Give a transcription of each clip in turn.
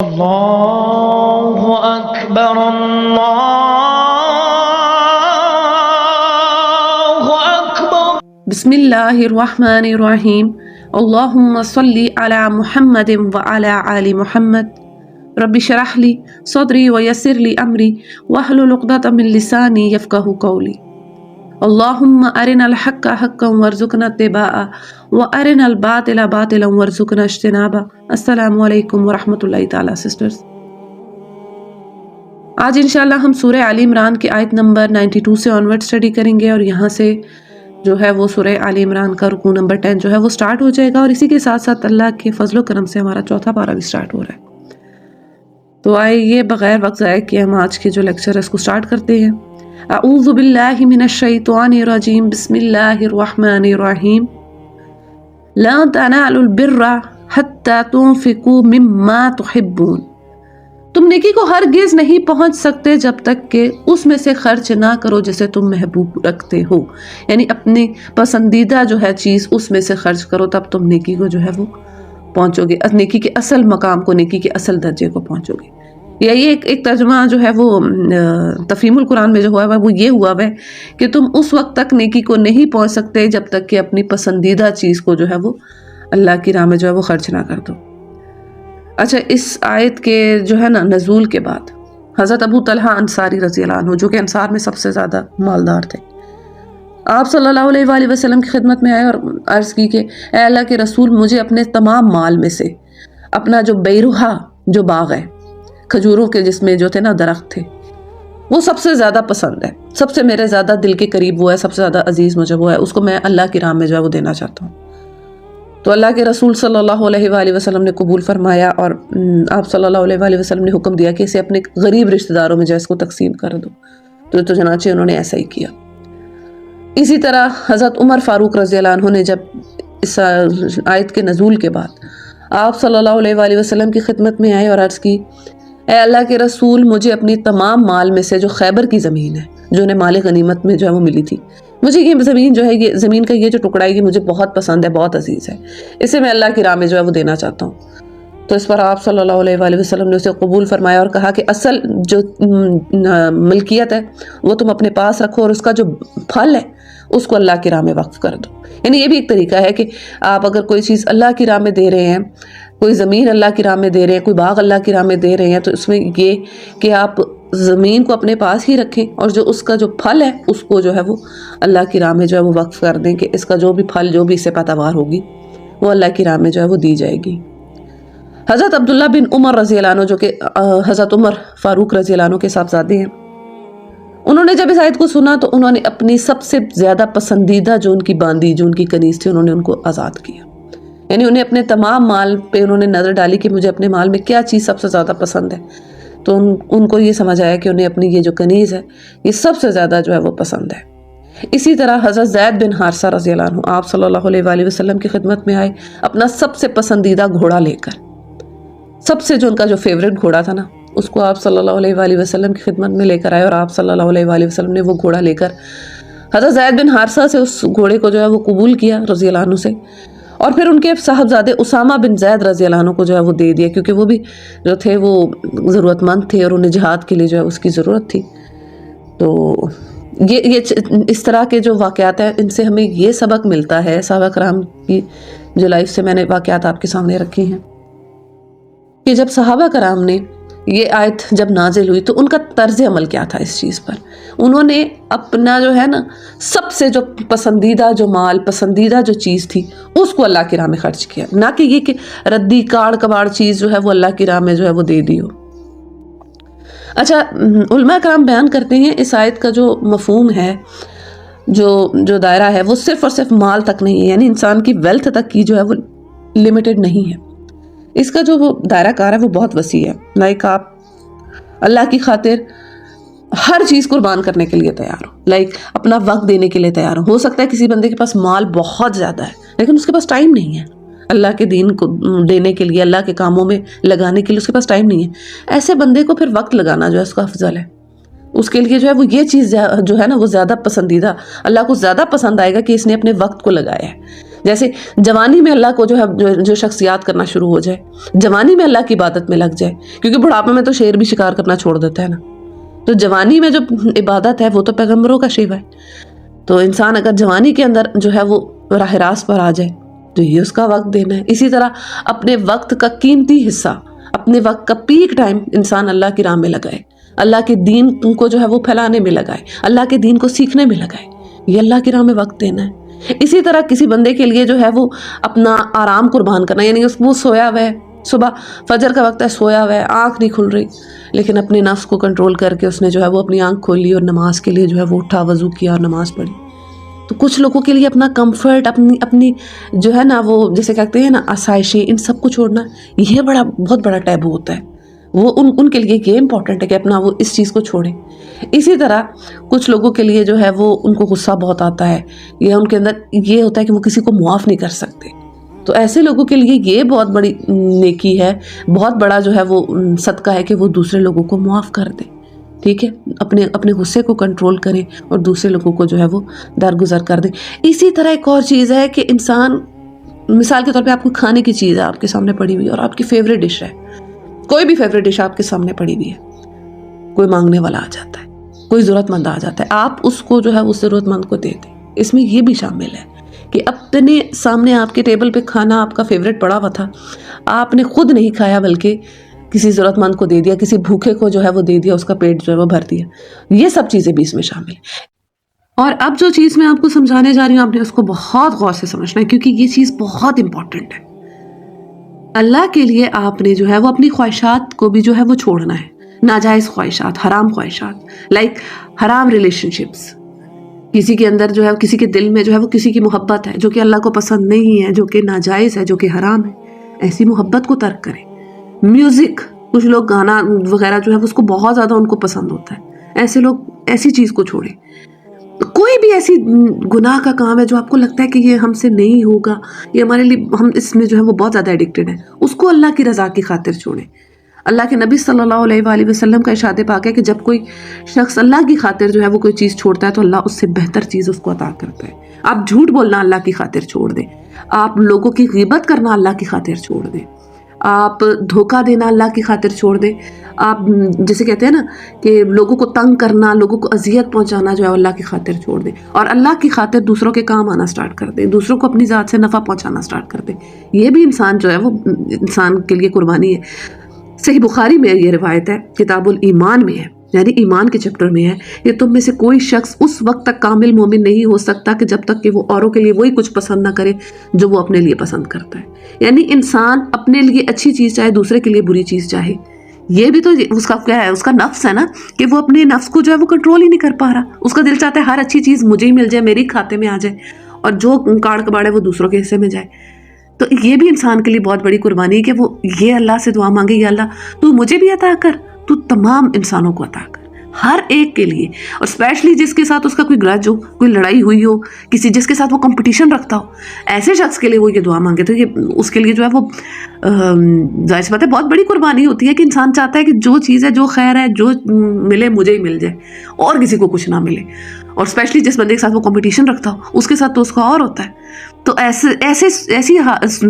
اللہ اکبر اللہ اکبر۔ بسم اللہ الرحمن الرحیم۔ اللہم صلی علی محمد وعلی آل محمد۔ رب اشرح لی صدری ویسر لی امری واحلل عقدۃ من لسانی یفقہوا قولی۔ اللہم ارنا الحق حقا وارزقنا اتباعہ وارنا الباطل باطلا وارزقنا اجتنابہ۔ السلام علیکم ورحمۃ اللہ تعالیٰ سسٹرز۔ آج انشاءاللہ ہم سورہ آل عمران کی آیت نمبر 92 سے آنورڈ اسٹڈی کریں گے، اور یہاں سے جو ہے وہ سورہ آل عمران کا رکوع نمبر 10 جو ہے وہ سٹارٹ ہو جائے گا، اور اسی کے ساتھ ساتھ اللہ کے فضل و کرم سے ہمارا چوتھا پارہ بھی سٹارٹ ہو رہا ہے۔ تو آئیے بغیر وقت ضائع کیے ہم آج کے جو لیکچر ہے اس کو سٹارٹ کرتے ہیں۔ اعوذ باللہ من الشیطان الرجیم، بسم اللہ الرحمن الرحیم۔ لا تنالوا البر حتی تنفقوا مما تحبون۔ تم نیکی کو ہرگز نہیں پہنچ سکتے جب تک کہ اس میں سے خرچ نہ کرو جسے تم محبوب رکھتے ہو، یعنی اپنی پسندیدہ جو ہے چیز اس میں سے خرچ کرو، تب تم نیکی کو جو ہے وہ پہنچو گے، نیکی کے اصل مقام کو، نیکی کے اصل درجے کو پہنچو گے۔ یہی ایک ترجمہ جو ہے وہ تفہیم القرآن میں جو ہوا ہے وہ یہ ہوا ہے کہ تم اس وقت تک نیکی کو نہیں پہنچ سکتے جب تک کہ اپنی پسندیدہ چیز کو جو ہے وہ اللہ کی راہ میں جو ہے وہ خرچ نہ کر دو۔ اچھا، اس آیت کے جو ہے نا نزول کے بعد حضرت ابو طلحہ انصاری رضی اللہ عنہ، جو کہ انصار میں سب سے زیادہ مالدار تھے، آپ صلی اللہ علیہ وآلہ وسلم کی خدمت میں آئے اور عرض کی کہ اے اللہ کے رسول، مجھے اپنے تمام مال میں سے اپنا جو بیروحہ جو باغ ہے، کھجوروں کے جس میں جو تھے نا درخت تھے، وہ سب سے زیادہ پسند ہے، سب سے میرے زیادہ دل کے قریب وہ ہے، سب سے زیادہ عزیز مجھے وہ ہے، اس کو میں اللہ کی راہ میں جو ہے وہ دینا چاہتا ہوں۔ تو اللہ کے رسول صلی اللہ علیہ وآلہ وسلم نے قبول فرمایا، اور آپ صلی اللہ علیہ وآلہ وسلم نے حکم دیا کہ اسے اپنے غریب رشتہ داروں میں جو ہے اس کو تقسیم کر دو، تو چنانچہ انہوں نے ایسا ہی کیا۔ اسی طرح حضرت عمر فاروق رضی اللہ عنہ نے جب اس آیت کے نزول کے بعد آپ صلی اللہ علیہ وآلہ وسلم کی خدمت میں آئے اور عرض کی، اے اللہ کے رسول، مجھے اپنی تمام مال میں سے جو خیبر کی زمین ہے، جو انہیں مال غنیمت میں جو ہے وہ ملی تھی، مجھے یہ زمین جو ہے، یہ زمین کا یہ جو ٹکڑا ہے، یہ مجھے بہت پسند ہے، بہت عزیز ہے، اسے میں اللہ کی راہ میں جو ہے وہ دینا چاہتا ہوں۔ تو اس پر آپ صلی اللہ علیہ وآلہ وسلم نے اسے قبول فرمایا اور کہا کہ اصل جو ملکیت ہے وہ تم اپنے پاس رکھو، اور اس کا جو پھل ہے اس کو اللہ کی راہ میں وقف کر دو۔ یعنی یہ بھی ایک طریقہ ہے کہ آپ اگر کوئی چیز اللہ کی راہ میں دے رہے ہیں، کوئی زمین اللہ کی راہ میں دے رہے ہیں، کوئی باغ اللہ کی راہ میں دے رہے ہیں، تو اس میں یہ کہ آپ زمین کو اپنے پاس ہی رکھیں، اور جو اس کا جو پھل ہے اس کو جو ہے وہ اللہ کی راہ میں جو ہے وہ وقف کر دیں، کہ اس کا جو بھی پھل، جو بھی اس سے پیداوار ہوگی وہ اللہ کی راہ میں جو ہے وہ دی جائے گی۔ حضرت عبداللہ بن عمر رضی اللہ عنہ، جو کہ حضرت عمر فاروق رضی اللہ عنہ کے صاحبزادے ہیں، انہوں نے جب اس آیت کو سنا تو انہوں نے اپنی سب سے زیادہ پسندیدہ جو ان کی باندی، جو ان کی کنیز تھی، انہوں نے ان کو آزاد کیا۔ یعنی انہیں اپنے تمام مال پہ انہوں نے نظر ڈالی کہ مجھے اپنے مال میں کیا چیز سب سے زیادہ پسند ہے، تو ان کو یہ سمجھ آیا کہ انہیں اپنی یہ جو کنیز ہے یہ سب سے زیادہ جو ہے وہ پسند ہے۔ اسی طرح حضرت زید بن حارثہ رضی اللہ عنہ آپ صلی اللہ علیہ وآلہ وسلم کی خدمت میں آئے اپنا سب سے پسندیدہ گھوڑا لے کر، سب سے جو ان کا جو فیوریٹ گھوڑا تھا نا، اس کو آپ صلی اللہ علیہ وآلہ وسلم کی خدمت میں لے کر آئے، اور آپ صلی اللہ علیہ وآلہ وسلم نے وہ گھوڑا لے کر حضرت زید بن حارثہ سے اس گھوڑے کو جو ہے وہ قبول کیا رضی اللہ عنہ سے، اور پھر ان کے صاحبزادے اسامہ بن زید رضی اللہ عنہ کو جو ہے وہ دے دیا، کیونکہ وہ بھی جو تھے وہ ضرورت مند تھے اور انہیں جہاد کے لیے جو ہے اس کی ضرورت تھی۔ تو یہ اس طرح کے جو واقعات ہیں، ان سے ہمیں یہ سبق ملتا ہے، صحابہ کرام کی جو لائف سے میں نے واقعات آپ کے سامنے رکھی ہیں، کہ جب صحابہ کرام نے یہ آیت جب نازل ہوئی تو ان کا طرز عمل کیا تھا اس چیز پر۔ انہوں نے اپنا جو ہے نا سب سے جو پسندیدہ جو مال، پسندیدہ جو چیز تھی، اس کو اللہ کی راہ میں خرچ کیا، نہ کہ یہ کہ ردی کاڑ کباڑ چیز جو ہے وہ اللہ کی راہ میں جو ہے وہ دے دی ہو۔ اچھا، علماء کرام بیان کرتے ہیں اس آیت کا جو مفہوم ہے، جو دائرہ ہے، وہ صرف اور صرف مال تک نہیں ہے، یعنی انسان کی ویلتھ تک کی جو ہے وہ لمیٹڈ نہیں ہے۔ اس کا جو وہ دائرہ کار ہے وہ بہت وسیع ہے۔ لائک آپ اللہ کی خاطر ہر چیز قربان کرنے کے لیے تیار ہو، لائک اپنا وقت دینے کے لیے تیار ہو سکتا ہے کسی بندے کے پاس مال بہت زیادہ ہے لیکن اس کے پاس ٹائم نہیں ہے اللہ کے دین کو دینے کے لیے، اللہ کے کاموں میں لگانے کے لیے اس کے پاس ٹائم نہیں ہے۔ ایسے بندے کو پھر وقت لگانا جو ہے اس کا افضل ہے، اس کے لیے جو ہے وہ یہ چیز جو ہے نا وہ زیادہ پسندیدہ، اللہ کو زیادہ پسند آئے گا کہ اس نے اپنے وقت کو لگایا ہے۔ جیسے جوانی میں اللہ کو جو شخص یاد کرنا شروع ہو جائے، جوانی میں اللہ کی عبادت میں لگ جائے، کیونکہ بڑھاپے میں تو شیر بھی شکار کرنا چھوڑ دیتا ہے نا، تو جوانی میں جو عبادت ہے وہ تو پیغمبروں کا شیوا ہے. تو انسان اگر جوانی کے اندر جو ہے وہ راہ راست پر آ جائے تو یہ اس کا وقت دینا ہے. اسی طرح اپنے وقت کا قیمتی حصہ، اپنے وقت کا پیک ٹائم انسان اللہ کی راہ میں لگائے، اللہ کے دین کو جو ہے وہ پھیلانے میں لگائے، اللہ کے دین کو سیکھنے میں لگائے. یہ اللہ کی راہ میں وقت دینا ہے. اسی طرح کسی بندے کے لیے جو ہے وہ اپنا آرام قربان کرنا، یعنی وہ سویا ہوا ہے، صبح فجر کا وقت ہے، سویا ہوا ہے، آنکھ نہیں کھل رہی، لیکن اپنے نفس کو کنٹرول کر کے اس نے جو ہے وہ اپنی آنکھ کھولی اور نماز کے لیے جو ہے وہ اٹھا، وضو کیا اور نماز پڑھی. تو کچھ لوگوں کے لیے اپنا کمفرٹ، اپنی جو ہے نا وہ جیسے کہتے ہیں نا آسائشیں، ان سب کو چھوڑنا یہ بہت بڑا ٹیبو ہوتا ہے. وہ ان کے لیے یہ امپورٹنٹ ہے کہ اپنا وہ اس چیز کو چھوڑیں. اسی طرح کچھ لوگوں کے لیے جو ہے وہ ان کو غصہ بہت آتا ہے، یا ان کے اندر یہ ہوتا ہے کہ وہ کسی کو معاف نہیں کر سکتے. تو ایسے لوگوں کے لیے یہ بہت بڑی نیکی ہے، بہت بڑا جو ہے وہ صدقہ ہے کہ وہ دوسرے لوگوں کو معاف کر دیں. ٹھیک ہے، اپنے غصے کو کنٹرول کریں اور دوسرے لوگوں کو جو ہے وہ درگزر کر دیں. اسی طرح ایک اور چیز ہے کہ انسان، مثال کے طور پہ آپ کو کھانے کی چیز ہے آپ کے سامنے پڑی ہوئی اور آپ کی فیوریٹ ڈش ہے، کوئی بھی فیوریٹ ڈش آپ کے سامنے پڑی ہوئی ہے، کوئی مانگنے والا آ جاتا ہے، کوئی ضرورت مند آ جاتا ہے، آپ اس کو جو ہے اس ضرورت مند کو دے دیں. اس میں یہ بھی شامل ہے کہ اپنے سامنے آپ کے ٹیبل پہ کھانا آپ کا فیوریٹ پڑا ہوا تھا، آپ نے خود نہیں کھایا بلکہ کسی ضرورت مند کو دے دیا، کسی بھوکے کو جو ہے وہ دے دیا، اس کا پیٹ جو ہے وہ بھر دیا. یہ سب چیزیں بھی اس میں شامل ہیں. اور اب جو چیز میں آپ کو سمجھانے جا رہی ہوں، آپ نے اس کو بہت غور سے سمجھنا ہے، کیونکہ یہ چیز بہت امپورٹنٹ ہے. اللہ کے لیے آپ نے جو ہے وہ اپنی خواہشات کو بھی جو ہے وہ چھوڑنا ہے. ناجائز خواہشات، حرام خواہشات، لائک حرام ریلیشن شپس. کسی کے اندر جو ہے، کسی کے دل میں جو ہے وہ کسی کی محبت ہے جو کہ اللہ کو پسند نہیں ہے، جو کہ ناجائز ہے، جو کہ حرام ہے، ایسی محبت کو ترک کریں. میوزک، کچھ لوگ گانا وغیرہ جو ہے اس کو بہت زیادہ ان کو پسند ہوتا ہے، ایسے لوگ ایسی چیز کو چھوڑیں. کوئی بھی ایسی گناہ کا کام ہے جو آپ کو لگتا ہے کہ یہ ہم سے نہیں ہوگا، یہ ہمارے لیے، ہم اس میں جو ہے وہ بہت زیادہ ایڈکٹڈ ہیں، اس کو اللہ کی رضا کی خاطر چھوڑیں. اللہ کے نبی صلی اللہ علیہ وآلہ وسلم کا ارشاد پاک ہے کہ جب کوئی شخص اللہ کی خاطر جو ہے وہ کوئی چیز چھوڑتا ہے تو اللہ اس سے بہتر چیز اس کو عطا کرتا ہے. آپ جھوٹ بولنا اللہ کی خاطر چھوڑ دیں، آپ لوگوں کی غیبت کرنا اللہ کی خاطر چھوڑ دیں، آپ دھوکہ دینا اللہ کی خاطر چھوڑ دیں، آپ جیسے کہتے ہیں نا کہ لوگوں کو تنگ کرنا، لوگوں کو اذیت پہنچانا جو ہے اللہ کی خاطر چھوڑ دیں، اور اللہ کی خاطر دوسروں کے کام آنا سٹارٹ کر دیں، دوسروں کو اپنی ذات سے نفع پہنچانا سٹارٹ کر دیں. یہ بھی انسان جو ہے وہ انسان کے لیے قربانی ہے. صحیح بخاری میں یہ روایت ہے، کتاب الایمان میں ہے، یعنی ایمان کے چیپٹر میں ہے، کہ تم میں سے کوئی شخص اس وقت تک کامل مومن نہیں ہو سکتا کہ جب تک کہ وہ اوروں کے لیے وہی کچھ پسند نہ کرے جو وہ اپنے لیے پسند کرتا ہے. یعنی انسان اپنے لیے اچھی چیز چاہے، دوسرے کے لیے بری چیز چاہے. یہ بھی تو اس کا کیا ہے، اس کا نفس ہے نا، کہ وہ اپنے نفس کو جو ہے وہ کنٹرول ہی نہیں کر پا رہا. اس کا دل چاہتا ہے ہر اچھی چیز مجھے ہی مل جائے، میری کھاتے میں آ جائے، اور جو کاڑ کباڑے وہ دوسروں کے حصے میں جائے. تو یہ بھی انسان کے لیے بہت بڑی قربانی ہے کہ وہ یہ اللہ سے دعا مانگے، یا اللہ تو مجھے بھی عطا کر، تو تمام انسانوں کو عطا کر، ہر ایک کے لیے. اور اسپیشلی جس کے ساتھ اس کا کوئی گرج ہو، کوئی لڑائی ہوئی ہو، جس کے ساتھ وہ کمپٹیشن رکھتا ہو، ایسے شخص کے لیے وہ یہ دعا مانگے تو یہ اس کے لیے جو ہے وہ ظاہر سی بات ہے بہت بڑی قربانی ہوتی ہے کہ انسان چاہتا ہے کہ جو چیز ہے، جو خیر ہے، جو ملے مجھے ہی مل جائے اور کسی کو کچھ نہ ملے. اور اسپیشلی جس بندے کے ساتھ وہ کمپٹیشن رکھتا ہو، اس کے ساتھ تو اس کا اور ہوتا ہے. تو ایسی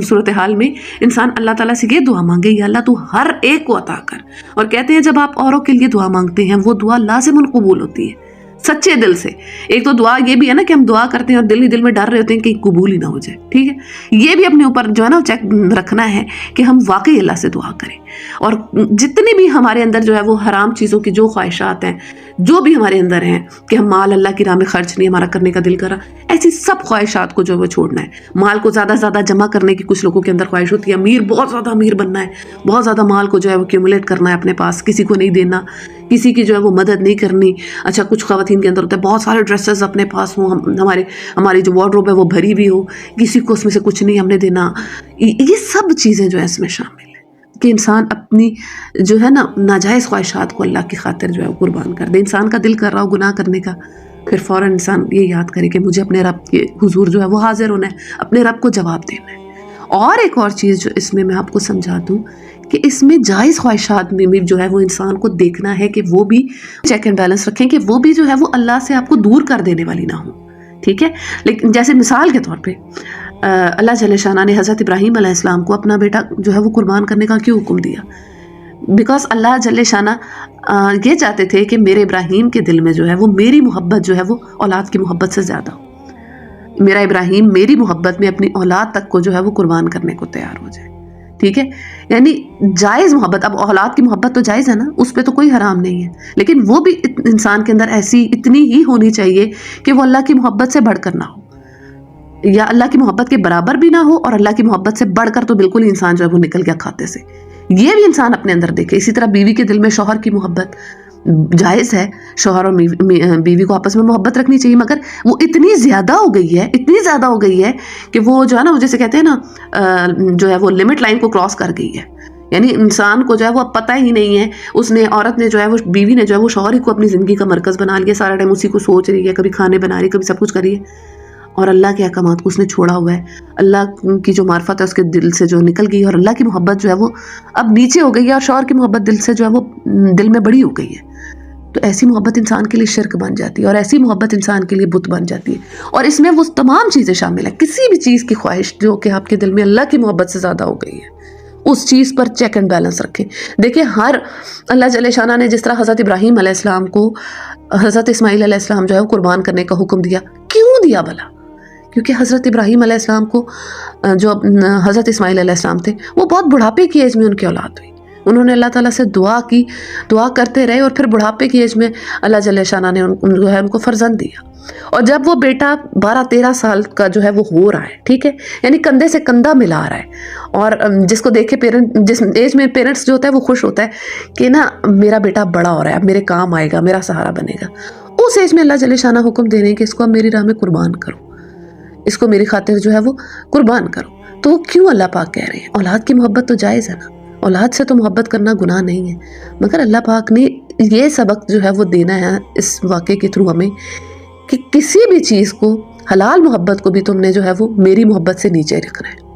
صورتحال میں انسان اللہ تعالیٰ سے یہ دعا مانگے، یا اللہ تو ہر ایک کو عطا کر. اور کہتے ہیں جب آپ اوروں کے لیے دعا مانگتے ہیں وہ دعا لازم قبول ہوتی ہے، سچے دل سے. ایک تو دعا یہ بھی ہے نا کہ ہم دعا کرتے ہیں اور دل ہی دل میں ڈر رہے ہوتے ہیں کہ قبول ہی نہ ہو جائے. ٹھیک ہے، یہ بھی اپنے اوپر جو ہے نا چیک رکھنا ہے کہ ہم واقعی اللہ سے دعا کریں. اور جتنی بھی ہمارے اندر جو ہے وہ حرام چیزوں کی جو خواہشات ہیں، جو بھی ہمارے اندر ہیں کہ ہم مال اللہ کی راہ میں خرچ نہیں ہمارا کرنے کا دل کرا، ایسی سب خواہشات کو جو ہے وہ چھوڑنا ہے. مال کو زیادہ سے زیادہ جمع کرنے کی کچھ لوگوں کے اندر خواہش ہوتی ہے، بہت زیادہ امیر بننا ہے، بہت زیادہ مال کو جو ہے وہ ایکیومولیٹ کرنا ہے اپنے پاس، کسی کو نہیں دینا، کسی کی جو ہے وہ مدد نہیں کرنی. اچھا، کچھ خواتین کے اندر ہوتا ہے بہت سارے ڈریسز اپنے پاس ہوں، ہماری جو وارڈروب ہے وہ بھری بھی ہو، کسی کو اس میں سے کچھ نہیں ہم نے دینا. یہ سب چیزیں جو ہے اس میں شامل ہیں کہ انسان اپنی جو ہے نا ناجائز خواہشات کو اللہ کی خاطر جو ہے قربان کر دے. انسان کا دل کر رہا ہو گناہ کرنے کا، پھر فوراً انسان یہ یاد کرے کہ مجھے اپنے رب کے حضور جو ہے وہ حاضر ہونا ہے، اپنے رب کو جواب دینا ہے. اور ایک اور چیز جو اس میں آپ کو سمجھا دوں کہ اس میں جائز خواہشات میں بھی جو ہے وہ انسان کو دیکھنا ہے کہ وہ بھی چیک اینڈ بیلنس رکھیں کہ وہ بھی جو ہے وہ اللہ سے آپ کو دور کر دینے والی نہ ہوں. ٹھیک ہے، لیکن جیسے مثال کے طور پہ اللہ جل شانہ نے حضرت ابراہیم علیہ السلام کو اپنا بیٹا جو ہے وہ قربان کرنے کا کیوں حکم دیا؟ بیکاز اللہ جل شانہ یہ چاہتے تھے کہ میرے ابراہیم کے دل میں جو ہے وہ میری محبت جو ہے وہ اولاد کی محبت سے زیادہ ہو، میرا ابراہیم میری محبت میں اپنی اولاد تک کو جو ہے وہ قربان کرنے کو تیار ہو جائے، ٹھیک ہے؟ یعنی جائز محبت، اب اولاد کی محبت تو جائز ہے نا، اس پہ تو کوئی حرام نہیں ہے، لیکن وہ بھی انسان کے اندر ایسی اتنی ہی ہونی چاہیے کہ وہ اللہ کی محبت سے بڑھ کر نہ ہو، یا اللہ کی محبت کے برابر بھی نہ ہو، اور اللہ کی محبت سے بڑھ کر تو بالکل ہی انسان جو ہے وہ نکل گیا کھاتے سے، یہ بھی انسان اپنے اندر دیکھے۔ اسی طرح بیوی کے دل میں شوہر کی محبت جائز ہے، شوہر اور بیوی کو آپس میں محبت رکھنی چاہیے، مگر وہ اتنی زیادہ ہو گئی ہے کہ وہ جو ہے نا، وہ جیسے کہتے ہیں نا جو ہے وہ لمٹ لائن کو کراس کر گئی ہے، یعنی انسان کو جو ہے وہ اب پتہ ہی نہیں ہے، عورت نے جو ہے وہ بیوی نے جو ہے وہ شوہر ہی کو اپنی زندگی کا مرکز بنا لیا، سارا ٹائم اسی کو سوچ رہی ہے، کبھی کھانے بنا رہی ہے، کبھی سب کچھ کر رہی ہے، اور اللہ کے احکامات کو اس نے چھوڑا ہوا ہے، اللہ کی جو معرفت ہے اس کے دل سے جو نکل گئی ہے، اور اللہ کی محبت جو ہے وہ اب نیچے ہو گئی ہے، اور شوہر کی محبت دل سے جو ہے وہ دل میں بڑی ہو گئی ہے، تو ایسی محبت انسان کے لیے شرک بن جاتی ہے، اور ایسی محبت انسان کے لیے بت بن جاتی ہے، اور اس میں وہ تمام چیزیں شامل ہیں، کسی بھی چیز کی خواہش جو کہ آپ کے دل میں اللہ کی محبت سے زیادہ ہو گئی ہے، اس چیز پر چیک اینڈ بیلنس رکھیں۔ دیکھیں، ہر اللہ جل شانہ نے جس طرح حضرت ابراہیم علیہ السلام کو حضرت اسماعیل علیہ السلام جو ہے وہ قربان کرنے کا حکم دیا، کیوں دیا بھلا؟ کیونکہ حضرت ابراہیم علیہ السلام کو جو حضرت اسماعیل علیہ السلام تھے، وہ بہت بڑھاپے کی ایج میں ان کی اولاد ہوئی، انہوں نے اللہ تعالیٰ سے دعا کرتے رہے، اور پھر بڑھاپے کی ایج میں اللہ جل شانہ نے ان کو فرزند دیا، اور جب وہ بیٹا 12-13 سال کا جو ہے وہ ہو رہا ہے، ٹھیک ہے، یعنی کندھے سے کندھا ملا رہا ہے، اور جس کو دیکھے جس ایج میں پیرنٹس جو ہوتا ہے وہ خوش ہوتا ہے کہ نا میرا بیٹا بڑا ہو رہا ہے، اب میرے کام آئے گا، میرا سہارا بنے گا، اس ایج میں اللہ جل شانہ حکم دے رہے ہیں کہ اس کو اب میری راہ میں قربان کرو، اس کو میری خاطر جو ہے وہ قربان کرو۔ تو وہ کیوں اللہ پاک کہہ رہے ہیں؟ اولاد کی محبت تو جائز ہے نا، اولاد سے تو محبت کرنا گناہ نہیں ہے، مگر اللہ پاک نے یہ سبق جو ہے وہ دینا ہے اس واقعے کے تھرو ہمیں کہ کسی بھی چیز کو، حلال محبت کو بھی تم نے جو ہے وہ میری محبت سے نیچے رکھنا ہے،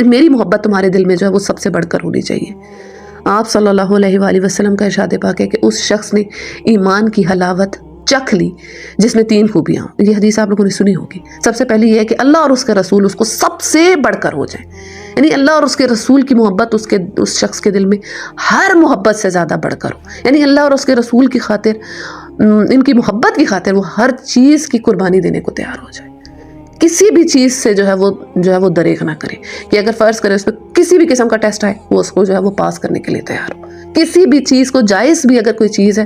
میری محبت تمہارے دل میں جو ہے وہ سب سے بڑھ کر ہونی چاہیے۔ آپ صلی اللہ علیہ وآلہ وسلم کا ارشاد پاک ہے کہ اس شخص نے ایمان کی حلاوت چکھ لی جس میں 3 خوبیاں ہوں۔ یہ حدیث آپ لوگوں نے سنی ہوگی۔ سب سے پہلی یہ ہے کہ اللہ اور اس کے رسول اس کو سب سے بڑھ کر ہو جائیں، یعنی اللہ اور اس کے رسول کی محبت اس شخص کے دل میں ہر محبت سے زیادہ بڑھ کر ہو، یعنی اللہ اور اس کے رسول کی خاطر، ان کی محبت کی خاطر وہ ہر چیز کی قربانی دینے کو تیار ہو جائے، کسی بھی چیز سے جو ہے وہ دریغ نہ کرے، کہ اگر فرض کرے اس پہ کسی بھی قسم کا ٹیسٹ آئے وہ اس کو جو ہے وہ پاس کرنے کے لیے تیار ہو، کسی بھی چیز کو، جائز بھی اگر کوئی چیز ہے،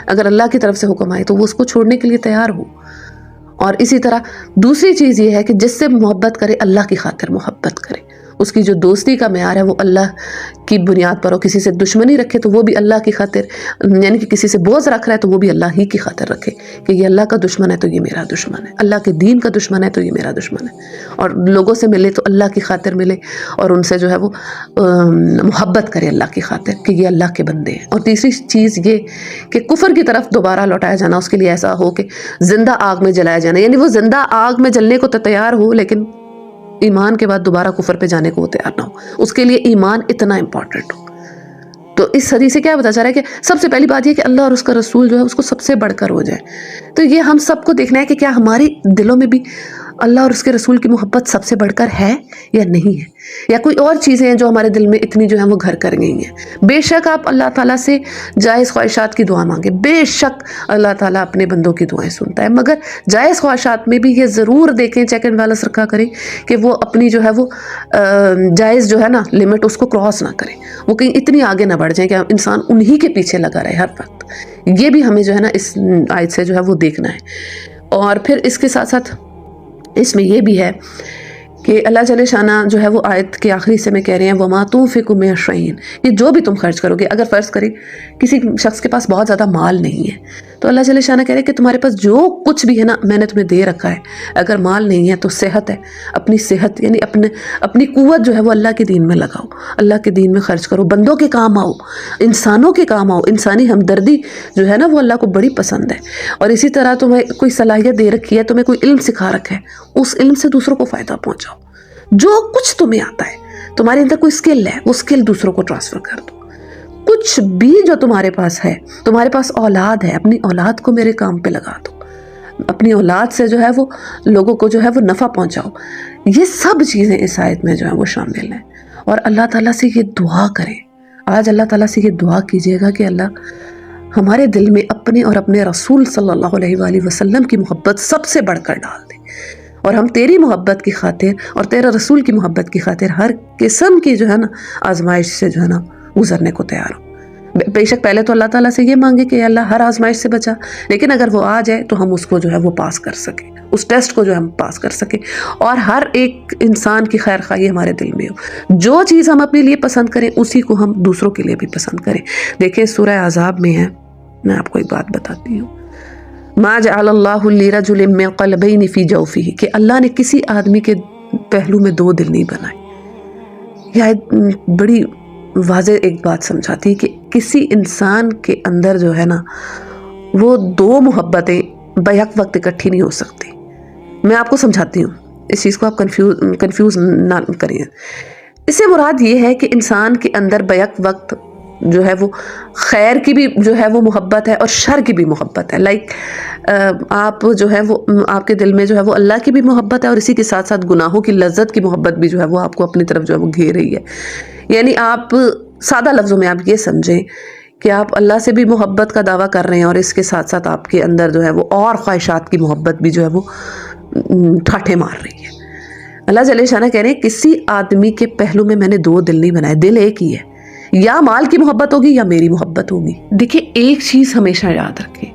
اگر اللہ کی طرف سے حکم آئے تو وہ اس کو چھوڑنے کے لیے تیار ہو۔ اور اسی طرح دوسری چیز یہ ہے کہ جس سے محبت کرے اللہ کی خاطر محبت کرے، اس کی جو دوستی کا معیار ہے وہ اللہ کی بنیاد پر ہو، کسی سے دشمنی رکھے تو وہ بھی اللہ کی خاطر، یعنی کہ کسی سے بغض رکھ رہا ہے تو وہ بھی اللہ ہی کی خاطر رکھے کہ یہ اللہ کا دشمن ہے تو یہ میرا دشمن ہے، اللہ کے دین کا دشمن ہے تو یہ میرا دشمن ہے، اور لوگوں سے ملے تو اللہ کی خاطر ملے، اور ان سے جو ہے وہ محبت کرے اللہ کی خاطر کہ یہ اللہ کے بندے ہیں۔ اور تیسری چیز یہ کہ کفر کی طرف دوبارہ لوٹایا جانا اس کے لیے ایسا ہو کہ زندہ آگ میں جلایا جانا، یعنی وہ زندہ آگ میں جلنے کو تو تیار ہو لیکن ایمان کے بعد دوبارہ کفر پہ جانے کو وہ تیار نہ ہو، اس کے لیے ایمان اتنا امپورٹنٹ ہو۔ تو اس حدیث سے کیا پتا چل رہا ہے کہ سب سے پہلی بات یہ کہ اللہ اور اس کا رسول جو ہے اس کو سب سے بڑھ کر ہو جائے۔ تو یہ ہم سب کو دیکھنا ہے کہ کیا ہماری دلوں میں بھی اللہ اور اس کے رسول کی محبت سب سے بڑھ کر ہے یا نہیں ہے، یا کوئی اور چیزیں ہیں جو ہمارے دل میں اتنی جو ہیں وہ گھر کر گئی ہیں۔ بے شک آپ اللہ تعالیٰ سے جائز خواہشات کی دعا مانگیں، بے شک اللہ تعالیٰ اپنے بندوں کی دعائیں سنتا ہے، مگر جائز خواہشات میں بھی یہ ضرور دیکھیں، چیک اینڈ بیلنس رکھا کریں کہ وہ اپنی جو ہے وہ جائز جو ہے نا لمٹ اس کو کراس نہ کریں، وہ کہیں اتنی آگے نہ بڑھ جائیں کہ انسان انہی کے پیچھے لگا رہے ہر وقت۔ یہ بھی ہمیں جو ہے نا اس آیت سے جو ہے وہ دیکھنا ہے۔ اور پھر اس کے ساتھ ساتھ اس میں یہ بھی ہے کہ اللہ جل شانہ جو ہے وہ آیت کے آخری سے میں کہہ رہے ہیں وَمَا تُنْفِقُوا مِنْ شَيْءٍ، کہ جو بھی تم خرچ کرو گے، اگر فرض کریں کسی شخص کے پاس بہت زیادہ مال نہیں ہے تو اللہ جل شانہ کہہ رہے ہیں کہ تمہارے پاس جو کچھ بھی ہے نا میں نے تمہیں دے رکھا ہے، اگر مال نہیں ہے تو صحت ہے، اپنی صحت یعنی اپنی قوت جو ہے وہ اللہ کے دین میں لگاؤ، اللہ کے دین میں خرچ کرو، بندوں کے کام آؤ، انسانوں کے کام آؤ۔ انسانی ہمدردی جو ہے نا وہ اللہ کو بڑی پسند ہے۔ اور اسی طرح تمہیں کوئی صلاحیت دے رکھی ہے، تمہیں کوئی علم سکھا رکھا ہے، اس علم سے دوسروں کو فائدہ پہنچاؤ۔ جو کچھ تمہیں آتا ہے، تمہارے اندر کوئی سکل ہے، وہ سکل دوسروں کو ٹرانسفر کر دو۔ کچھ بھی جو تمہارے پاس ہے، تمہارے پاس اولاد ہے، اپنی اولاد کو میرے کام پہ لگا دو۔ اپنی اولاد سے جو ہے وہ لوگوں کو جو ہے وہ نفع پہنچاؤ. یہ سب چیزیں اس آیت میں جو ہیں وہ شامل ہیں. اور اللہ تعالیٰ سے یہ دعا کریں. آج اللہ تعالیٰ سے یہ دعا کیجیے گا کہ اللہ ہمارے دل میں اپنے اور اپنے رسول صلی اللہ علیہ وآلہ وسلم کی محبت سب سے بڑھ کر ڈال دے، اور ہم تیری محبت کی خاطر اور تیرا رسول کی محبت کی خاطر ہر قسم کی جو ہے نا آزمائش سے جو ہے نا گزرنے کو تیار ہوں. بے شک پہلے تو اللہ تعالیٰ سے یہ مانگے کہ اللہ ہر آزمائش سے بچا، لیکن اگر وہ آ جائے تو ہم اس کو جو ہے وہ پاس کر سکیں، اس ٹیسٹ کو جو ہم پاس کر سکیں، اور ہر ایک انسان کی خیر خواہی ہمارے دل میں ہو. جو چیز ہم اپنے لیے پسند کریں اسی کو ہم دوسروں کے لیے بھی پسند کریں. دیکھیں سورہ احزاب میں ہے، میں آپ کو ایک بات بتاتی ہوں. ما جعل اللہ لرجل من قلبین فی جوفہ، کہ اللہ نے کسی آدمی کے پہلو میں دو دل نہیں بنائے. یہ بڑی واضح ایک بات سمجھاتی ہے کہ کسی انسان کے اندر جو ہے نا وہ دو محبتیں بیک وقت اکٹھی نہیں ہو سکتی. میں آپ کو سمجھاتی ہوں، اس چیز کو آپ کنفیوز نہ کریں. اس سے مراد یہ ہے کہ انسان کے اندر بیک وقت جو ہے وہ خیر کی بھی جو ہے وہ محبت ہے اور شر کی بھی محبت ہے. لائک آپ جو ہے وہ آپ کے دل میں جو ہے وہ اللہ کی بھی محبت ہے، اور اسی کے ساتھ ساتھ گناہوں کی لذت کی محبت بھی جو ہے وہ آپ کو اپنی طرف جو ہے وہ گھیر رہی ہے. یعنی آپ سادہ لفظوں میں آپ یہ سمجھیں کہ آپ اللہ سے بھی محبت کا دعویٰ کر رہے ہیں، اور اس کے ساتھ ساتھ آپ کے اندر جو ہے وہ اور خواہشات کی محبت بھی جو ہے وہ ٹھاٹھے مار رہی ہے. اللہ جل شانہ کہہ رہے ہیں کسی آدمی کے پہلو میں میں نے دو دل نہیں بنائے، دل ایک ہی ہے. یا مال کی محبت ہوگی یا میری محبت ہوگی. دیکھیں ایک چیز ہمیشہ یاد رکھیں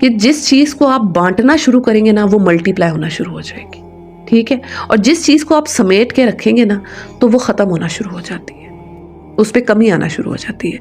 کہ جس چیز کو آپ بانٹنا شروع کریں گے نا وہ ملٹی پلائی ہونا شروع ہو جائے گی، ٹھیک ہے؟ اور جس چیز کو آپ سمیٹ کے رکھیں گے نا تو وہ ختم ہونا شروع ہو جاتی ہے، اس پہ کمی آنا شروع ہو جاتی ہے.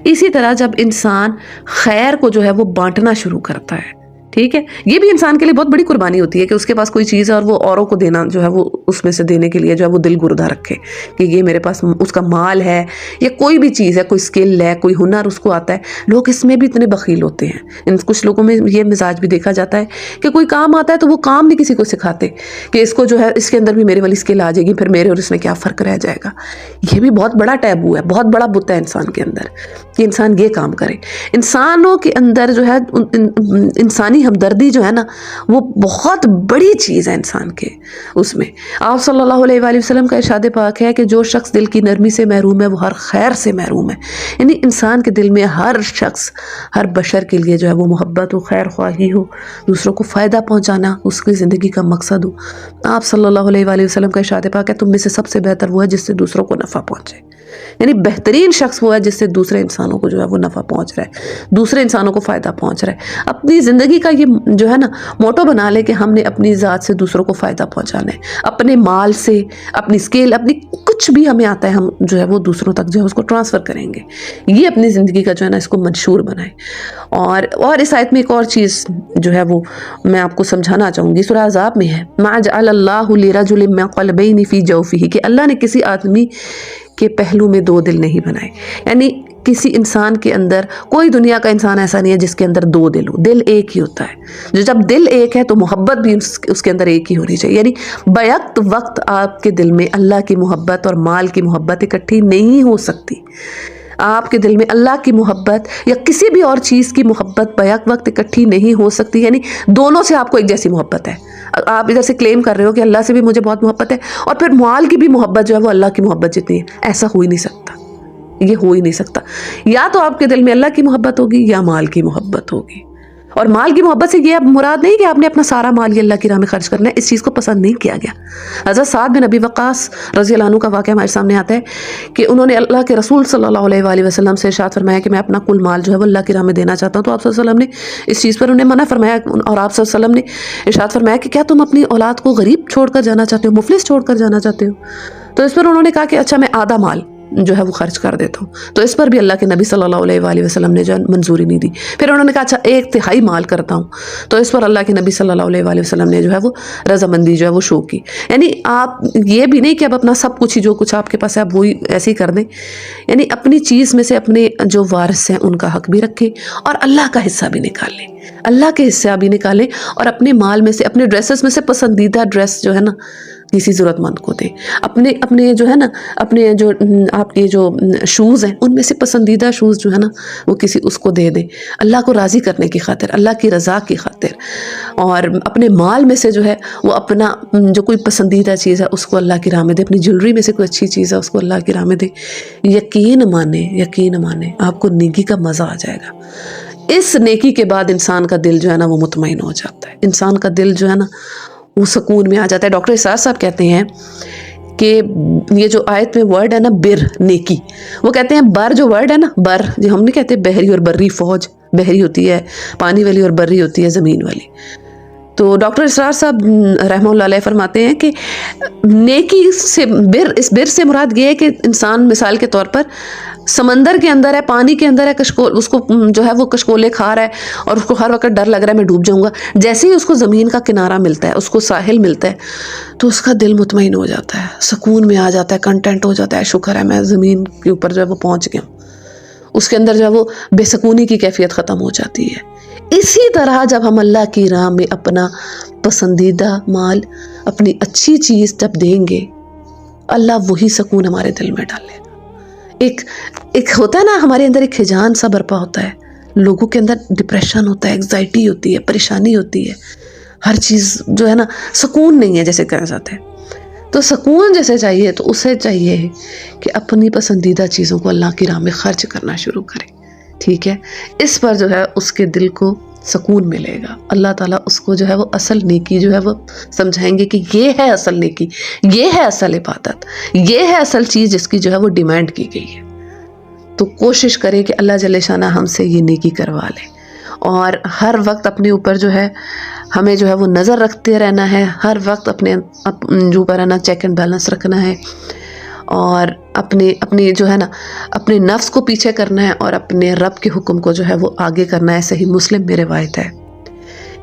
اسی طرح جب انسان خیر کو جو ہے وہ بانٹنا شروع کرتا ہے، ٹھیک ہے، یہ بھی انسان کے لیے بہت بڑی قربانی ہوتی ہے کہ اس کے پاس کوئی چیز ہے اور وہ اوروں کو دینا جو ہے وہ اس میں سے دینے کے لیے جو ہے وہ دل گردہ رکھے کہ یہ میرے پاس اس کا مال ہے یا کوئی بھی چیز ہے، کوئی سکل ہے، کوئی ہنر اس کو آتا ہے. لوگ اس میں بھی اتنے بخیل ہوتے ہیں. کچھ لوگوں میں یہ مزاج بھی دیکھا جاتا ہے کہ کوئی کام آتا ہے تو وہ کام نہیں کسی کو سکھاتے کہ اس کو جو ہے اس کے اندر بھی میرے والی سکل آ جائے گی، پھر میرے اور اس میں کیا فرق رہ جائے گا. یہ بھی بہت بڑا ٹیبو ہے، بہت بڑا بت ہے انسان کے اندر کہ انسان یہ کام کرے. انسانوں کے اندر جو ہے انسانی ہمدردی جو ہے نا وہ بہت بڑی چیز ہے انسان کے اس میں. آپ صلی اللہ علیہ وآلہ وسلم کا ارشاد پاک ہے کہ جو شخص دل کی نرمی سے محروم ہے وہ ہر خیر سے محروم ہے. یعنی انسان کے دل میں ہر شخص، ہر بشر کے لیے جو ہے وہ محبت ہو، خیر خواہی ہو، دوسروں کو فائدہ پہنچانا اس کی زندگی کا مقصد ہو. آپ صلی اللہ علیہ وآلہ وسلم کا ارشاد پاک ہے تم میں سے سب سے بہتر وہ ہے جس سے دوسروں کو نفع پہنچے. یعنی بہترین شخص وہ ہے جس سے دوسرے انسانوں کو جو ہے وہ نفع پہنچ رہا ہے، دوسرے انسانوں کو فائدہ پہنچ رہا ہے. اپنی زندگی کا یہ جو ہے نا موٹو بنا لے کہ ہم نے اپنی ذات سے دوسروں کو فائدہ پہنچانا ہے، اپنے مال سے، اپنی سکیل، اپنی کچھ بھی ہمیں آتا ہے ہم جو ہے وہ دوسروں تک جو ہے اس کو ٹرانسفر کریں گے. یہ اپنی زندگی کا جو ہے نا اس کو منشور بنائیں. اور اس آیت میں ایک اور چیز جو ہے وہ میں آپ کو سمجھانا چاہوں گی، سورہ احزاب میں ہے ما جعل اللہ لرجل من قلبین فی جوفہ، کہ اللہ نے کسی آدمی کے پہلو میں دو دل نہیں بنائے. یعنی کسی انسان کے اندر، کوئی دنیا کا انسان ایسا نہیں ہے جس کے اندر دو دل ہو، دل ایک ہی ہوتا ہے. جب دل ایک ہے تو محبت بھی اس کے اندر ایک ہی ہونی چاہیے. یعنی بیک وقت آپ کے دل میں اللہ کی محبت اور مال کی محبت اکٹھی نہیں ہو سکتی. آپ کے دل میں اللہ کی محبت یا کسی بھی اور چیز کی محبت بیک وقت اکٹھی نہیں ہو سکتی. یعنی دونوں سے آپ کو ایک جیسی محبت ہے. آپ ادھر سے کلیم کر رہے ہو کہ اللہ سے بھی مجھے بہت محبت ہے اور پھر مال کی بھی محبت جو ہے وہ اللہ کی محبت جتنی ہے، ایسا ہو ہی نہیں سکتا. یہ ہو ہی نہیں سکتا. یا تو آپ کے دل میں اللہ کی محبت ہوگی یا مال کی محبت ہوگی. اور مال کی محبت سے یہ اب مراد نہیں کہ آپ نے اپنا سارا مال یہ اللہ کی راہ میں خرچ کرنا ہے، اس چیز کو پسند نہیں کیا گیا. حضرت سعد بن ابی وقاص رضی اللہ عنہ کا واقعہ ہمارے سامنے آتا ہے کہ انہوں نے اللہ کے رسول صلی اللہ علیہ وآلہ وسلم سے ارشاد فرمایا کہ میں اپنا کل مال جو ہے وہ اللہ کی راہ میں دینا چاہتا ہوں. تو آپ صلی اللہ علیہ وسلم نے اس چیز پر انہیں منع فرمایا، اور آپ صلی اللہ علیہ وسلم نے ارشاد فرمایا کہ کیا تم اپنی اولاد کو غریب چھوڑ کر جانا چاہتے ہو، مفلس چھوڑ کر جانا چاہتے ہو؟ تو اس پر انہوں نے کہا کہ اچھا میں آدھا مال جو ہے وہ خرچ کر دیتا ہوں. تو اس پر بھی اللہ کے نبی صلی اللہ علیہ وآلہ وسلم نے جو منظوری نہیں دی. پھر انہوں نے کہا اچھا 1/3 مال کرتا ہوں. تو اس پر اللہ کے نبی صلی اللہ علیہ وآلہ وسلم نے جو ہے وہ رضامندی جو ہے وہ شو کی. یعنی آپ یہ بھی نہیں کہ اب اپنا سب کچھ ہی جو کچھ آپ کے پاس ہے آپ وہی ایسے ہی کر دیں. یعنی اپنی چیز میں سے اپنے جو وارث ہیں ان کا حق بھی رکھیں اور اللہ کا حصہ بھی نکال لیں، اللہ کے حصہ بھی نکالیں. اور اپنے مال میں سے، اپنے ڈریسز میں سے پسندیدہ ڈریس جو ہے نا کسی ضرورت مند کو دیں. اپنے جو ہے نا اپنے جو آپ کے جو شوز ہیں ان میں سے پسندیدہ شوز جو ہے نا وہ کسی اس کو دے دیں اللہ کو راضی کرنے کی خاطر, اللہ کی رضا کی خاطر. اور اپنے مال میں سے جو ہے وہ اپنا جو کوئی پسندیدہ چیز ہے اس کو اللہ کی راہ میں دے. اپنی جیولری میں سے کوئی اچھی چیز ہے اس کو اللہ کی راہ میں دے. یقین مانیں آپ کو نیکی کا مزہ آ جائے گا. اس نیکی کے بعد انسان کا دل جو ہے نا وہ مطمئن ہو جاتا ہے, انسان کا دل جو ہے نا وہ سکون میں آ جاتا ہے. ڈاکٹر اسرار صاحب کہتے ہیں کہ یہ جو آیت میں ورڈ ہے نا بر, نیکی, وہ کہتے ہیں بر جو ورڈ ہے نا, بر جو ہم نہیں کہتے بحری اور بری فوج, بحری ہوتی ہے پانی والی اور بری ہوتی ہے زمین والی. تو ڈاکٹر اسرار صاحب رحمہ اللہ علیہ فرماتے ہیں کہ نیکی سے اس بر سے مراد یہ ہے کہ انسان مثال کے طور پر سمندر کے اندر ہے, پانی کے اندر ہے, اس کو جو ہے وہ کشکولے کھا رہا ہے اور اس کو ہر وقت ڈر لگ رہا ہے میں ڈوب جاؤں گا. جیسے ہی اس کو زمین کا کنارہ ملتا ہے, اس کو ساحل ملتا ہے, تو اس کا دل مطمئن ہو جاتا ہے, سکون میں آ جاتا ہے, کنٹینٹ ہو جاتا ہے, شکر ہے میں زمین کے اوپر جو ہے وہ پہنچ گیا ہوں. اس کے اندر جو ہے وہ بے سکونی کی کیفیت ختم ہو جاتی ہے. اسی طرح جب ہم اللہ کی راہ میں اپنا پسندیدہ مال, اپنی اچھی چیز جب دیں گے, اللہ وہی سکون ہمارے دل میں ڈالے گا. ایک ہوتا ہے نا ہمارے اندر ایک ہجان سا برپا ہوتا ہے, لوگوں کے اندر ڈپریشن ہوتا ہے, ایگزائٹی ہوتی ہے, پریشانی ہوتی ہے, ہر چیز جو ہے نا سکون نہیں ہے جیسے کہنا چاہتے ہیں. تو سکون جیسے چاہیے تو اسے چاہیے کہ اپنی پسندیدہ چیزوں کو اللہ کی راہ میں خرچ کرنا شروع کرے. ٹھیک ہے, اس پر جو ہے اس کے دل کو سکون ملے گا. اللہ تعالیٰ اس کو جو ہے وہ اصل نیکی جو ہے وہ سمجھائیں گے کہ یہ ہے اصل نیکی, یہ ہے اصل عبادت, یہ ہے اصل چیز جس کی جو ہے وہ ڈیمانڈ کی گئی ہے. تو کوشش کریں کہ اللہ جل شانہ ہم سے یہ نیکی کروا لے, اور ہر وقت اپنے اوپر جو ہے ہمیں جو ہے وہ نظر رکھتے رہنا ہے, ہر وقت اپنے جو اوپر ہے نا چیک اینڈ بیلنس رکھنا ہے, اور اپنی جو ہے نا اپنے نفس کو پیچھے کرنا ہے اور اپنے رب کے حکم کو جو ہے وہ آگے کرنا ہے. صحیح مسلم میں روایت ہے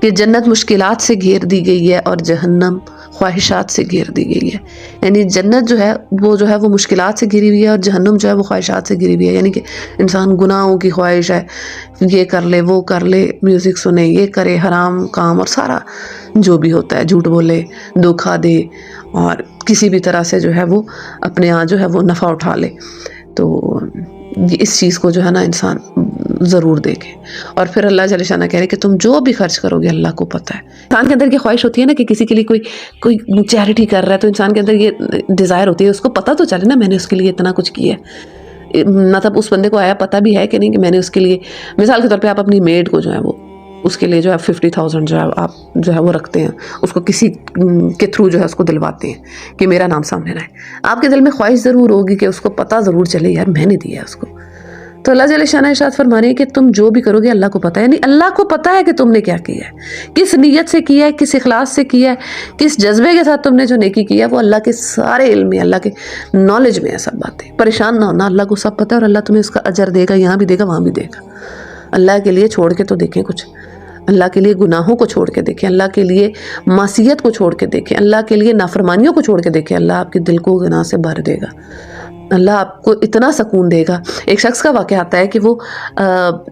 کہ جنت مشکلات سے گھیر دی گئی ہے اور جہنم خواہشات سے گھیر دی گئی ہے. یعنی جنت جو ہے وہ مشکلات سے گھری ہوئی ہے اور جہنم جو ہے وہ خواہشات سے گھری ہوئی ہے. یعنی کہ انسان گناہوں کی خواہش ہے, یہ کر لے, وہ کر لے, میوزک سنے, یہ کرے, حرام کام اور سارا جو بھی ہوتا ہے, جھوٹ بولے, دھوکا دے, اور کسی بھی طرح سے جو ہے وہ اپنے یہاں جو ہے وہ نفع اٹھا لے. تو اس چیز کو جو ہے نا انسان ضرور دیکھے. اور پھر اللہ جل شانہ کہہ رہے کہ تم جو بھی خرچ کرو گے اللہ کو پتہ ہے. انسان کے اندر کی خواہش ہوتی ہے نا کہ کسی کے لیے کوئی چیریٹی کر رہا ہے, تو انسان کے اندر یہ ڈیزائر ہوتی ہے اس کو پتہ تو چلے نا میں نے اس کے لیے اتنا کچھ کیا ہے, مطلب اس بندے کو آیا پتہ بھی ہے کہ نہیں کہ میں نے اس کے لیے, مثال کے طور پہ آپ اپنی میڈ کو جو ہے وہ اس کے لیے جو ہے 50,000 جو ہے آپ جو ہے وہ رکھتے ہیں, اس کو کسی کے تھرو جو ہے اس کو دلواتے ہیں کہ میرا نام سامنے رہے. آپ کے دل میں خواہش ضرور ہوگی کہ اس کو پتہ ضرور چلے یار میں نے دیا ہے اس کو. تو اللہ جل شانہ ارشاد فرما رہے ہیں کہ تم جو بھی کرو گے اللہ کو پتہ ہے. یعنی اللہ کو پتہ ہے کہ تم نے کیا کیا ہے, کس نیت سے کیا ہے, کس اخلاص سے کیا ہے, کس جذبے کے ساتھ تم نے جو نیکی کیا ہے, وہ اللہ کے سارے علم میں, اللہ کے نالج میں ہے سب باتیں. پریشان نہ ہونا, اللہ کو سب پتہ ہے اور اللہ تمہیں اس کا اجر دے گا, یہاں بھی دے گا وہاں بھی دے گا. اللہ کے لیے چھوڑ کے تو دیکھیں کچھ, اللہ کے لیے گناہوں کو چھوڑ کے دیکھیں, اللہ کے لیے معصیت کو چھوڑ کے دیکھیں, اللہ کے لیے نافرمانیوں کو چھوڑ کے دیکھیں. اللہ آپ کے دل کو گناہ سے بھر دے گا, اللہ آپ کو اتنا سکون دے گا. ایک شخص کا واقعہ آتا ہے کہ وہ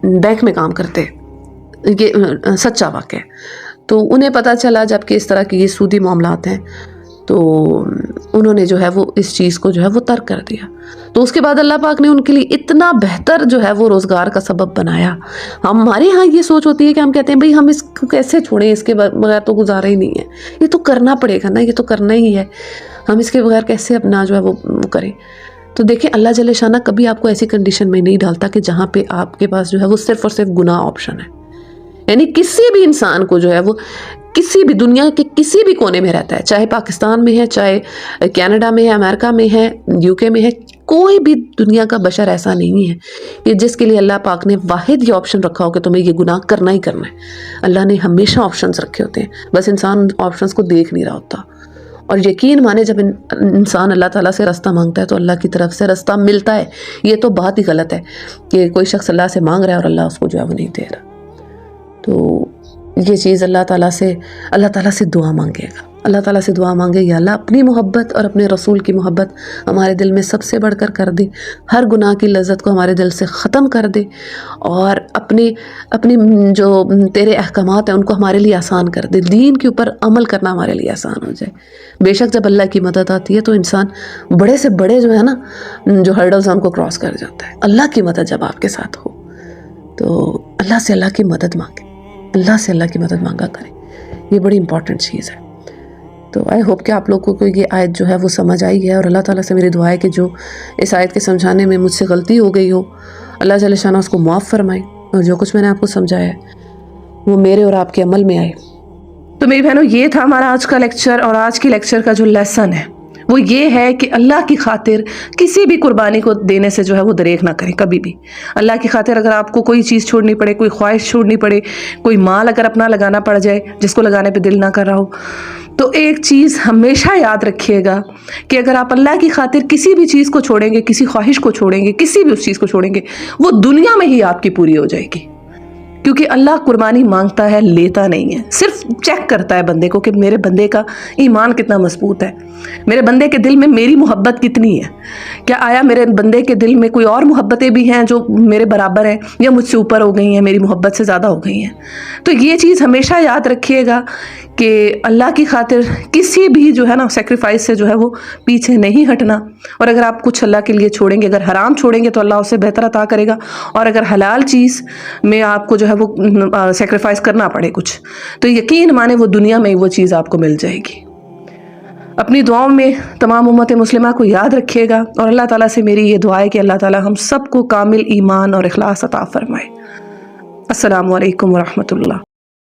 بینک میں کام کرتے, یہ سچا واقعہ ہے. تو انہیں پتہ چلا جب کہ اس طرح کی یہ سودی معاملات ہیں, تو انہوں نے جو ہے وہ اس چیز کو جو ہے وہ ترک کر دیا. تو اس کے بعد اللہ پاک نے ان کے لیے اتنا بہتر جو ہے وہ روزگار کا سبب بنایا. ہمارے ہاں یہ سوچ ہوتی ہے کہ ہم کہتے ہیں بھئی ہم اس کو کیسے چھوڑیں, اس کے بغیر تو گزارا ہی نہیں ہے, یہ تو کرنا پڑے گا نا, یہ تو کرنا ہی ہے, ہم اس کے بغیر کیسے اپنا جو ہے وہ کریں. تو دیکھیں اللہ جل شانہ کبھی آپ کو ایسی کنڈیشن میں نہیں ڈالتا کہ جہاں پہ آپ کے پاس جو ہے وہ صرف اور صرف گناہ آپشن ہے. یعنی کسی بھی انسان کو جو ہے وہ کسی بھی دنیا کے کسی بھی کونے میں رہتا ہے, چاہے پاکستان میں ہے, چاہے کینیڈا میں ہے, امریکہ میں ہے, UK میں ہے, کوئی بھی دنیا کا بشر ایسا نہیں ہے کہ جس کے لیے اللہ پاک نے واحد یہ آپشن رکھا ہو کہ تمہیں یہ گناہ کرنا ہی کرنا ہے. اللہ نے ہمیشہ آپشنز رکھے ہوتے ہیں, بس انسان آپشنز کو دیکھ نہیں رہا ہوتا. اور یقین مانے جب انسان اللہ تعالیٰ سے راستہ مانگتا ہے تو اللہ کی طرف سے راستہ ملتا ہے. یہ تو بہت ہی غلط ہے کہ کوئی شخص اللہ سے مانگ رہا ہے اور اللہ اس کو جو ہے وہ نہیں دے رہا. تو یہ چیز اللہ تعالیٰ سے دعا مانگے گا. اللہ تعالیٰ سے دعا مانگے یا اللہ اپنی محبت اور اپنے رسول کی محبت ہمارے دل میں سب سے بڑھ کر دے، ہر گناہ کی لذت کو ہمارے دل سے ختم کر دے، اور اپنی جو تیرے احکامات ہیں ان کو ہمارے لیے آسان کر دے، دین کے اوپر عمل کرنا ہمارے لیے آسان ہو جائے۔ بے شک جب اللہ کی مدد آتی ہے تو انسان بڑے سے بڑے جو ہے نا جو ہرڈلز ہیں ان کو کراس کر جاتا ہے۔ اللہ کی مدد جب آپ کے ساتھ ہو تو اللہ سے اللہ کی مدد مانگیں، اللہ سے اللہ کی مدد مانگا کریں، یہ بڑی امپورٹنٹ چیز ہے۔ تو آئی ہوپ کہ آپ لوگوں کو یہ آیت جو ہے وہ سمجھ آئی ہے، اور اللہ تعالیٰ سے میری دعا ہے کہ جو اس آیت کے سمجھانے میں مجھ سے غلطی ہو گئی ہو، اللہ جل شانہ اس کو معاف فرمائے، اور جو کچھ میں نے آپ کو سمجھایا ہے وہ میرے اور آپ کے عمل میں آئے۔ تو میری بہنوں، یہ تھا ہمارا آج کا لیکچر، اور آج کی لیکچر کا جو لیسن ہے وہ یہ ہے کہ اللہ کی خاطر کسی بھی قربانی کو دینے سے جو ہے وہ دریغ نہ کریں کبھی بھی۔ اللہ کی خاطر اگر آپ کو کوئی چیز چھوڑنی پڑے، کوئی خواہش چھوڑنی پڑے، کوئی مال اگر اپنا لگانا پڑ جائے جس کو لگانے پہ دل نہ کر رہا ہو، تو ایک چیز ہمیشہ یاد رکھیے گا کہ اگر آپ اللہ کی خاطر کسی بھی چیز کو چھوڑیں گے، کسی خواہش کو چھوڑیں گے، کسی بھی اس چیز کو چھوڑیں گے، وہ دنیا میں ہی آپ کی پوری ہو جائے گی، کیونکہ اللہ قربانی مانگتا ہے، لیتا نہیں ہے، صرف چیک کرتا ہے بندے کو کہ میرے بندے کا ایمان کتنا مضبوط ہے، میرے بندے کے دل میں میری محبت کتنی ہے، کیا آیا میرے بندے کے دل میں کوئی اور محبتیں بھی ہیں جو میرے برابر ہیں یا مجھ سے اوپر ہو گئی ہیں، میری محبت سے زیادہ ہو گئی ہیں۔ تو یہ چیز ہمیشہ یاد رکھیے گا کہ اللہ کی خاطر کسی بھی جو ہے نا سیکریفائس سے جو ہے وہ پیچھے نہیں ہٹنا، اور اگر آپ کچھ اللہ کے لیے چھوڑیں گے، اگر حرام چھوڑیں گے تو اللہ اسے بہتر عطا کرے گا، اور اگر حلال چیز میں آپ کو جو ہے وہ سیکریفائس کرنا پڑے کچھ، تو یقین مانے وہ دنیا میں وہ چیز آپ کو مل جائے گی۔ اپنی دعاؤں میں تمام امت مسلمہ کو یاد رکھیے گا، اور اللہ تعالیٰ سے میری یہ دعا ہے کہ اللہ تعالیٰ ہم سب کو کامل ایمان اور اخلاص عطا فرمائے۔ السلام علیکم ورحمۃ اللہ۔